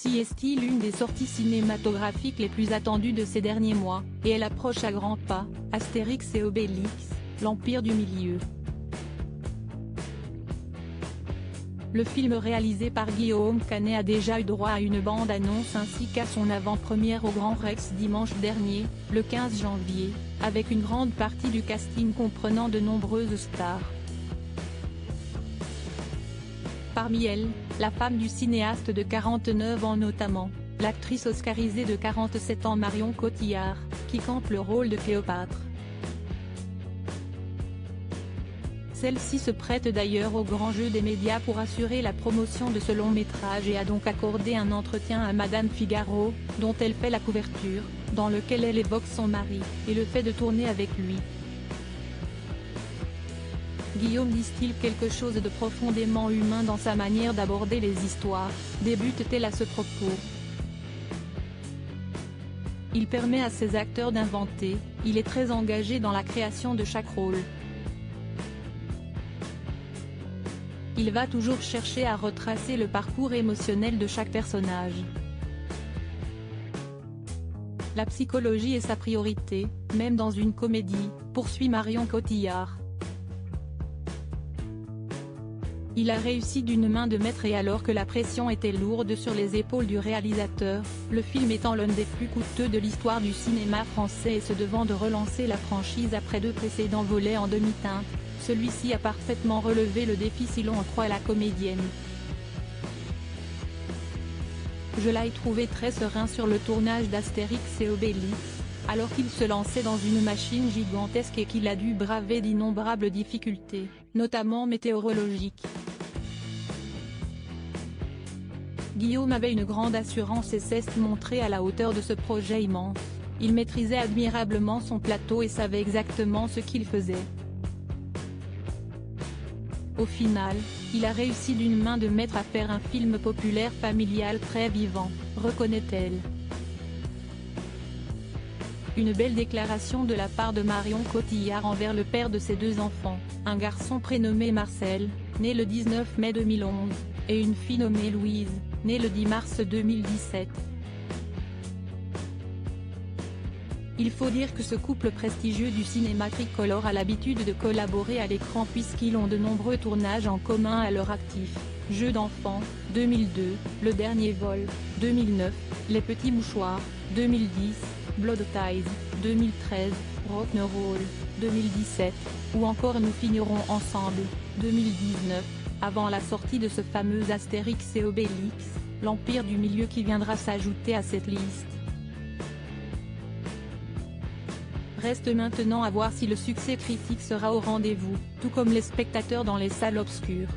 Celle-ci est l'une des sorties cinématographiques les plus attendues de ces derniers mois, et elle approche à grands pas, Astérix et Obélix, l'Empire du Milieu. Le film réalisé par Guillaume Canet a déjà eu droit à une bande-annonce ainsi qu'à son avant-première au Grand Rex dimanche dernier, le 15 janvier, avec une grande partie du casting comprenant de nombreuses stars. Parmi elles, la femme du cinéaste de 49 ans notamment, l'actrice oscarisée de 47 ans Marion Cotillard, qui campe le rôle de Cléopâtre. Celle-ci se prête d'ailleurs au grand jeu des médias pour assurer la promotion de ce long métrage et a donc accordé un entretien à Madame Figaro, dont elle fait la couverture, dans lequel elle évoque son mari, et le fait de tourner avec lui. Guillaume distille quelque chose de profondément humain dans sa manière d'aborder les histoires, débute-t-elle à ce propos. Il permet à ses acteurs d'inventer, il est très engagé dans la création de chaque rôle. Il va toujours chercher à retracer le parcours émotionnel de chaque personnage. La psychologie est sa priorité, même dans une comédie, poursuit Marion Cotillard. Il a réussi d'une main de maître et alors que la pression était lourde sur les épaules du réalisateur, le film étant l'un des plus coûteux de l'histoire du cinéma français et se devant de relancer la franchise après 2 précédents volets en demi-teinte, celui-ci a parfaitement relevé le défi si l'on en croit la comédienne. Je l'ai trouvé très serein sur le tournage d'Astérix et Obélix, alors qu'il se lançait dans une machine gigantesque et qu'il a dû braver d'innombrables difficultés, notamment météorologiques. Guillaume avait une grande assurance et s'est montré à la hauteur de ce projet immense, il maîtrisait admirablement son plateau et savait exactement ce qu'il faisait. Au final, il a réussi d'une main de maître à faire un film populaire familial très vivant, reconnaît-elle. Une belle déclaration de la part de Marion Cotillard envers le père de ses 2 enfants, un garçon prénommé Marcel, né le 19 mai 2011, et une fille nommée Louise, née le 10 mars 2017. Il faut dire que ce couple prestigieux du cinéma tricolore a l'habitude de collaborer à l'écran puisqu'ils ont de nombreux tournages en commun à leur actif, Jeux d'enfants, 2002, Le Dernier Vol, 2009, Les Petits Mouchoirs, 2010, Blood Ties, 2013, Rock'n'Roll, 2017, ou encore Nous finirons ensemble, 2019, avant la sortie de ce fameux Astérix et Obélix, l'Empire du Milieu qui viendra s'ajouter à cette liste. Reste maintenant à voir si le succès critique sera au rendez-vous, tout comme les spectateurs dans les salles obscures.